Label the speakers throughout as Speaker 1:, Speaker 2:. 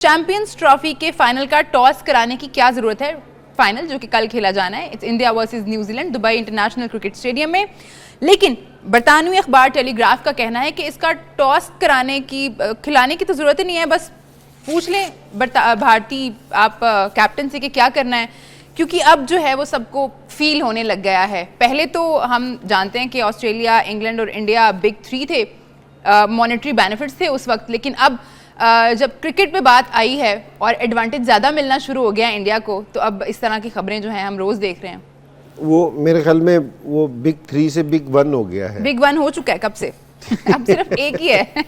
Speaker 1: Champions trophy के final का toss कराने की क्या जरूरत है। फाइनल जो कि कल खेला जाना है, it's India versus New Zealand Dubai international cricket stadium में। लेकिन बरतानवी अखबार टेलीग्राफ का कहना है कि इसका टॉस खिलाने की तो जरूरत ही नहीं है, बस पूछ लें भारती आप कैप्टन से कि क्या करना है, क्योंकि अब जो है वो सबको फील होने लग गया है। पहले तो हम जानते हैं कि ऑस्ट्रेलिया, इंग्लैंड और इंडिया बिग थ्री थे, मॉनेटरी बेनिफिट्स थे उस वक्त, लेकिन अब जब क्रिकेट पे बात आई है और एडवांटेज ज़्यादा मिलना शुरू हो गया है इंडिया को, तो अब इस तरह की खबरें जो हैं हम रोज़ देख रहे हैं।
Speaker 2: वो मेरे ख्याल में वो बिग थ्री से बिग वन हो गया है।
Speaker 1: बिग वन हो चुका है कब से अब सिर्फ एक ही है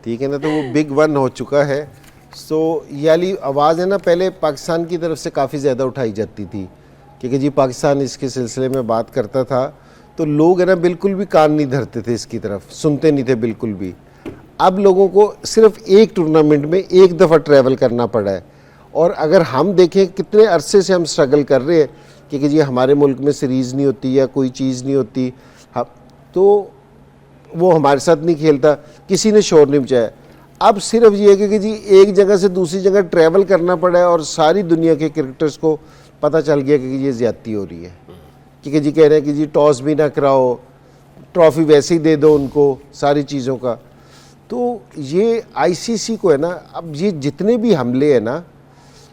Speaker 2: ठीक है ना, तो वो बिग वन हो चुका है। सो ये वाली आवाज़ है ना, पहले पाकिस्तान की तरफ से काफ़ी ज़्यादा उठाई जाती थी, क्योंकि जी पाकिस्तान इसके सिलसिले में बात करता था तो लोग है ना बिल्कुल भी कान नहीं धरते थे, इसकी तरफ सुनते नहीं थे बिल्कुल भी। अब लोगों को सिर्फ एक टूर्नामेंट में एक दफ़ा ट्रैवल करना पड़ा है, और अगर हम देखें कितने अरसे से हम स्ट्रगल कर रहे हैं कि जी हमारे मुल्क में सीरीज़ नहीं होती या कोई चीज़ नहीं होती, तो वो हमारे साथ नहीं खेलता, किसी ने शोर नहीं मचाया। अब सिर्फ ये है कि जी एक जगह से दूसरी जगह ट्रैवल करना पड़ा है और सारी दुनिया के क्रिकेटर्स को पता चल गया कि ये ज़्यादती हो रही है, क्योंकि जी कह रहे हैं कि जी टॉस भी ना कराओ, ट्रॉफ़ी वैसे ही दे दो उनको, सारी चीज़ों का। तो ये आईसीसी को है ना, अब ये जितने भी हमले हैं ना,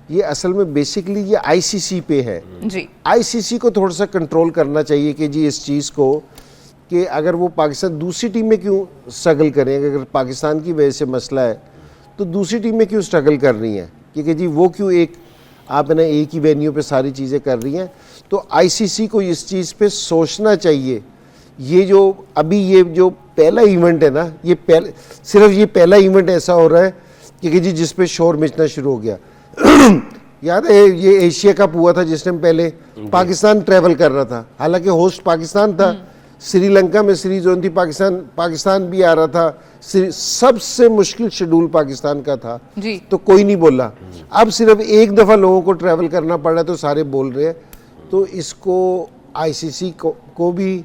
Speaker 2: ये असल में बेसिकली ये आईसीसी पे है
Speaker 1: जी।
Speaker 2: आईसीसी को थोड़ा सा कंट्रोल करना चाहिए कि जी इस चीज़ को, कि अगर वो पाकिस्तान दूसरी टीम में क्यों स्ट्रगल करें, अगर पाकिस्तान की वजह से मसला है तो दूसरी टीम में क्यों स्ट्रगल कर रही हैं, क्योंकि जी वो क्यों आप है ना एक ही वेन्यू पे सारी चीज़ें कर रही हैं। तो आईसीसी को इस चीज़ पे सोचना चाहिए। ये जो अभी ये जो पहला इवेंट है ना, ये सिर्फ ये पहला इवेंट ऐसा हो रहा है कि जी जिस पे शोर मचना शुरू हो गया याद है ये एशिया कप हुआ था जिस टाइम पहले पाकिस्तान ट्रैवल कर रहा था, हालांकि होस्ट पाकिस्तान था, श्रीलंका में सीरीज होनी थी, पाकिस्तान भी आ रहा था, सबसे मुश्किल शेड्यूल पाकिस्तान का था
Speaker 1: जी।
Speaker 2: तो कोई नहीं बोला। अब सिर्फ एक दफ़ा लोगों को ट्रैवल करना पड़ रहा है तो सारे बोल रहे हैं। तो इसको आईसीसी को भी,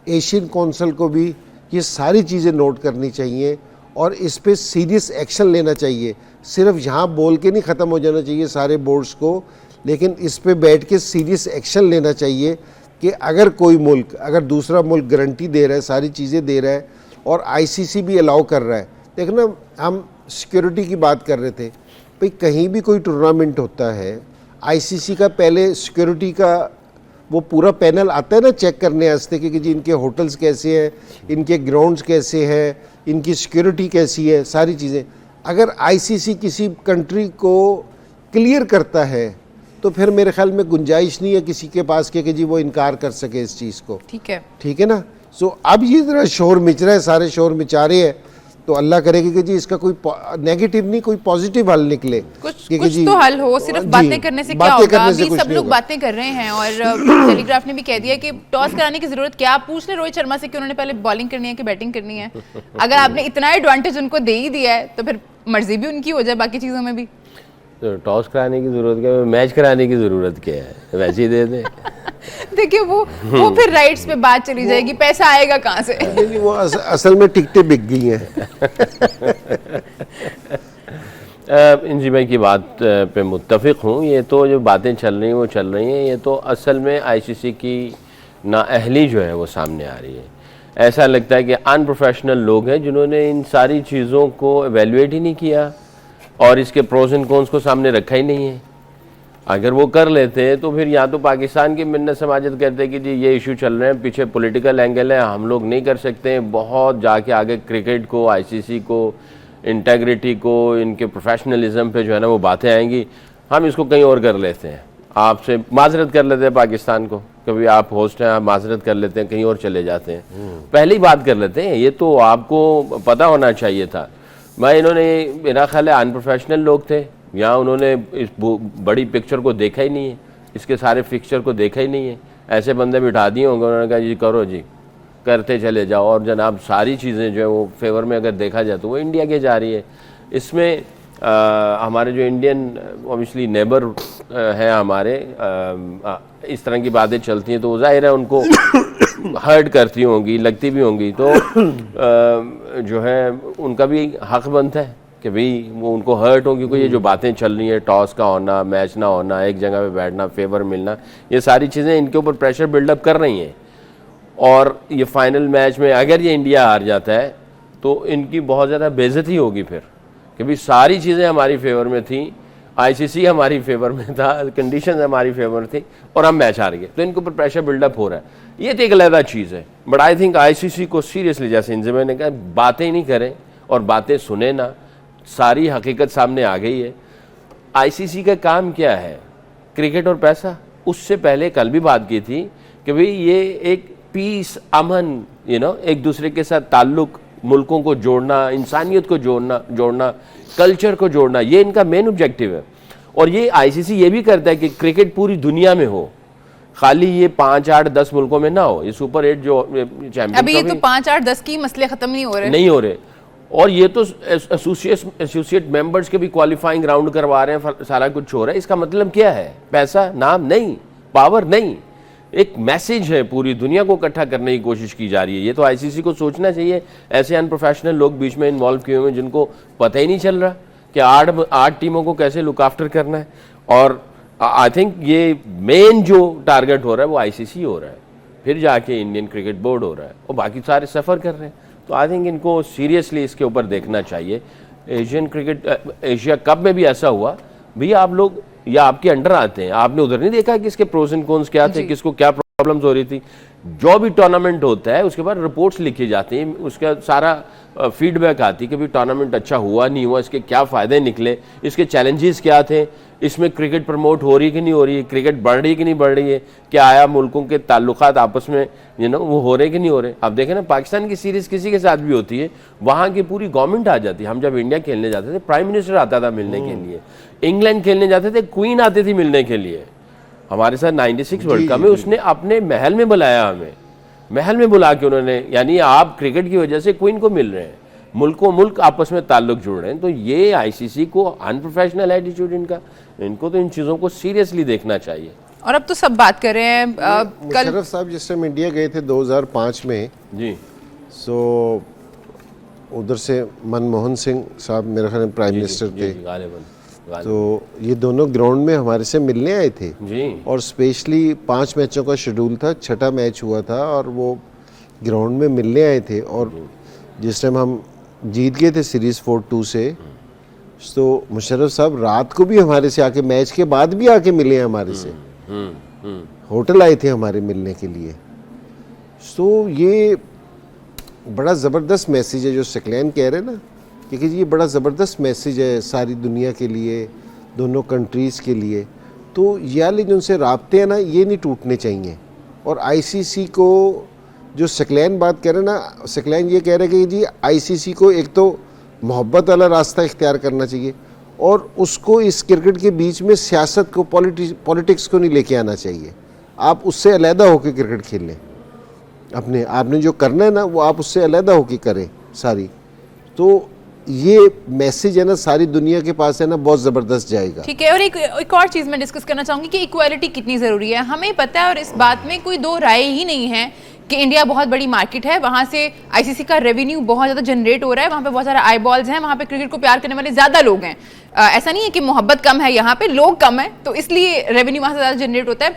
Speaker 2: एशियन काउंसिल को भी ये सारी चीज़ें नोट करनी चाहिए और इस पे सीरियस एक्शन लेना चाहिए। सिर्फ यहाँ बोल के नहीं ख़त्म हो जाना चाहिए सारे बोर्ड्स को, लेकिन इस पे बैठ के सीरियस एक्शन लेना चाहिए कि अगर कोई मुल्क, अगर दूसरा मुल्क गारंटी दे रहा है, सारी चीज़ें दे रहा है और आईसीसी भी अलाउ कर रहा है। देखना, हम सिक्योरिटी की बात कर रहे थे, भाई कहीं भी कोई टूर्नामेंट होता है, आईसीसी का पहले सिक्योरिटी का वो पूरा पैनल आता है ना चेक करने वास्ते कि जी इनके होटल्स कैसे हैं, इनके ग्राउंड्स कैसे हैं, इनकी सिक्योरिटी कैसी है, सारी चीज़ें। अगर आईसीसी किसी कंट्री को क्लियर करता है तो फिर मेरे ख्याल में गुंजाइश नहीं है किसी के पास कि जी वो इनकार कर सके इस चीज़ को। ठीक है ना। सो अब ये ज़रा शोर मच रहा है, सारे शोर मचा रहे हैं, तो अल्लाह करेगा कि जी इसका कोई नेगेटिव नहीं, कोई पॉजिटिव हल निकले,
Speaker 1: कुछ तो हल हो। सिर्फ बातें करने से क्या होगा? अभी सब लोग बातें कर रहे हैं और टेलीग्राफ ने भी कह दिया कि टॉस कराने की जरूरत क्या। आप पूछ ले रोहित शर्मा से कि उन्होंने पहले बॉलिंग करनी है कि बैटिंग करनी है। अगर आपने इतना एडवांटेज उनको दे ही दिया है तो फिर मर्जी भी उनकी हो जाए बाकी चीजों में भी।
Speaker 3: तो टॉस कराने की जरूरत क्या है, मैच कराने की जरूरत क्या है, वैसे ही दे दे
Speaker 1: देखिए वो फिर राइट्स पे बात चली जाएगी, पैसा आएगा कहाँ से
Speaker 2: वो असल में टिकटें बिक गई हैं
Speaker 3: इंजी भाई की बात पे मुत्तफिक हूँ। ये तो जो बातें चल रही हैं वो चल रही हैं, ये तो असल में आईसीसी की नाअहली जो है वो सामने आ रही है। ऐसा लगता है कि अनप्रोफेशनल लोग हैं जिन्होंने इन सारी चीज़ों को एवेलुएट ही नहीं किया और इसके प्रोज एंड कॉन्स को सामने रखा ही नहीं है। अगर वो कर लेते हैं तो फिर या तो पाकिस्तान की मिन्नत समाजत कहते हैं कि जी ये इशू चल रहे हैं, पीछे पॉलिटिकल एंगल है, हम लोग नहीं कर सकते, बहुत जाके आगे क्रिकेट को, आईसीसी को, इंटेग्रिटी को, इनके प्रोफेशनलिज्म पे जो है ना वो बातें आएंगी, हम इसको कहीं और कर लेते हैं, आपसे माजरत कर लेते हैं पाकिस्तान को, कभी आप होस्ट हैं आप माजरत कर लेते हैं, कहीं और चले जाते हैं, पहले ही बात कर लेते हैं। ये तो आपको पता होना चाहिए था। मैं इन्होंने, मेरा ख्याल है अनप्रोफेशनल लोग थे, या उन्होंने इस बड़ी पिक्चर को देखा ही नहीं है, इसके सारे फिक्चर को देखा ही नहीं है। ऐसे बंदे बिठा दिए होंगे, उन्होंने कहा जी करो जी, करते चले जाओ, और जनाब सारी चीज़ें जो है वो फेवर में अगर देखा जाए तो वो इंडिया के जा रही है। इसमें हमारे जो इंडियन ऑब्वियसली नेबर हैं हमारे, इस तरह की बातें चलती हैं तो जाहिर है उनको हर्ट करती होंगी, लगती भी होंगी, तो जो है उनका भी हक बनता है कि भाई वो उनको हर्ट हो, क्योंकि ये जो बातें चल रही है, टॉस का होना, मैच ना होना, एक जगह पे बैठना, फेवर मिलना, ये सारी चीज़ें इनके ऊपर प्रेशर बिल्डअप कर रही हैं। और ये फाइनल मैच में अगर ये इंडिया हार जाता है तो इनकी बहुत ज़्यादा बेइज्जती होगी फिर, कि भाई सारी चीज़ें हमारी फेवर में थी, आईसीसी हमारी फेवर में था, कंडीशन हमारी फेवर थी और हम मैच हार गए, तो इनके ऊपर प्रेशर बिल्डअप हो रहा है। ये तो एक अलग चीज़ है, बट आई थिंक आईसीसी को सीरियसली, जैसे इंजमैन ने कहा, बातें नहीं करें और बातें सुने ना, सारी हकीकत सामने आ गई है। आईसीसी का काम क्या है? क्रिकेट और पैसा। उससे पहले कल भी बात की थी कि भाई ये एक पीस, अमन, एक दूसरे के साथ ताल्लुक, मुल्कों को जोड़ना, इंसानियत को जोड़ना, कल्चर को जोड़ना, ये इनका मेन ऑब्जेक्टिव है। और ये आईसीसी ये भी करता है कि क्रिकेट पूरी दुनिया में हो, खाली ये 5, 8, 10 मुल्कों में ना हो। ये सुपर 8 जो चैंपियन,
Speaker 1: अभी ये तो 5, 8, 10 की मसले खत्म नहीं हो रहे।
Speaker 3: और ये तो एसोसिएट मेंबर्स के भी क्वालिफाइंग राउंड करवा रहे हैं, सारा कुछ हो रहा है। इसका मतलब क्या है? पैसा, नाम नहीं, पावर नहीं, एक मैसेज है, पूरी दुनिया को इकट्ठा करने की कोशिश की जा रही है। ये तो आईसीसी को सोचना चाहिए। ऐसे अनप्रोफेशनल लोग बीच में इन्वॉल्व किए हुए हैं जिनको पता ही नहीं चल रहा कि 8 टीमों को कैसे लुक आफ्टर करना है। और आई थिंक ये मेन जो टारगेट हो रहा है वो आईसीसी हो रहा है, फिर जाके इंडियन क्रिकेट बोर्ड हो रहा है, और बाकी सारे सफ़र कर रहे हैं। तो आई थिंक इनको सीरियसली इसके ऊपर देखना चाहिए। एशिया कप में भी ऐसा हुआ, भैया आप लोग या आपके अंडर आते हैं, आपने उधर नहीं देखा कि इसके प्रोस एंड कॉन्स क्या थे, किसको क्या प्रॉब्लम्स हो रही थी। जो भी टूर्नामेंट होता है उसके बाद रिपोर्ट्स लिखी जाती हैं, उसका सारा फीडबैक आती है कि भाई टूर्नामेंट अच्छा हुआ नहीं हुआ, इसके क्या फ़ायदे निकले, इसके चैलेंजेस क्या थे, इसमें क्रिकेट प्रमोट हो रही कि नहीं हो रही है, क्रिकेट बढ़ रही कि नहीं बढ़ रही है, क्या आया मुल्कों के ताल्लुकात आपस में वो हो रहे कि नहीं हो रहे। आप देखें ना, पाकिस्तान की सीरीज़ किसी के साथ भी होती है, वहाँ की पूरी गवर्नमेंट आ जाती है। हम जब इंडिया खेलने जाते थे, प्राइम मिनिस्टर आता था मिलने के लिए, इंग्लैंड खेलने जाते थे, क्वीन आती थी मिलने के लिए। हमारे साथ 96 वर्ल्ड कप में उसने अपने महल में बुलाया, हमें महल में बुला के उन्होंने, यानी आप क्रिकेट की वजह से क्वीन को मिल रहे हैं, मुल्कों मुल्क आपस में ताल्लुक जुड़ रहे हैं। तो ये आईसीसी को अनप्रोफेशनल एटीट्यूड इनको तो इन चीज़ों को सीरियसली देखना चाहिए।
Speaker 1: और अब तो सब बात कर रहे हैं कल
Speaker 2: मुशर्रफ साहब जिस टाइम इंडिया गए थे 2005 में
Speaker 3: जी,
Speaker 2: सो उधर से मनमोहन सिंह साहब मेरे ख्याल में प्राइम मिनिस्टर थे, तो ये दोनों ग्राउंड में हमारे से मिलने आए थे
Speaker 3: जी। और
Speaker 2: स्पेशली 5 मैचों का शेड्यूल था, 6ठा मैच हुआ था और वो ग्राउंड में मिलने आए थे। और जिस टाइम हम जीत गए थे सीरीज़ 4-2 से, तो मुशर्रफ साहब रात को भी हमारे से आके, मैच के बाद भी आके मिले हैं हमारे से, होटल आए थे हमारे मिलने के लिए। तो ये बड़ा ज़बरदस्त मैसेज है जो सकलैन कह रहे हैं ना, क्योंकि ये बड़ा ज़बरदस्त मैसेज है सारी दुनिया के लिए, दोनों कंट्रीज़ के लिए। तो ये वाले जो उनसे राब्ते हैं ना, ये नहीं टूटने चाहिए। और आईसीसी को जो सकलैन बात कह रहे हैं ना, सकलैन ये कह रहे हैं कि जी आईसीसी को एक तो मोहब्बत वाला रास्ता इख्तियार करना चाहिए, और उसको इस क्रिकेट के बीच में सियासत को, पॉलिटिक्स को नहीं लेके आना चाहिए। आप उससे अलहदा होकर क्रिकेट खेल लें, अपने आपने जो करना है ना वो आप उससे अलहदा होकर करें सारी। तो ये मैसेज है ना सारी दुनिया के पास है ना, बहुत ज़बरदस्त जाएगा।
Speaker 1: ठीक है। और एक और चीज़ मैं डिस्कस करना चाहूँगी कि इक्वालिटी कितनी ज़रूरी है। हमें पता है और इस बात में कोई दो राय ही नहीं है कि इंडिया बहुत बड़ी मार्केट है, वहाँ से आईसीसी का रेवेन्यू बहुत ज़्यादा जनरेट हो रहा है, वहाँ पे बहुत सारे आई बॉल्स हैं, वहाँ पे क्रिकेट को प्यार करने वाले ज़्यादा लोग हैं। ऐसा नहीं है कि मोहब्बत कम है, यहाँ पे लोग कम है, तो इसलिए रेवेन्यू वहाँ से ज़्यादा जनरेट होता है।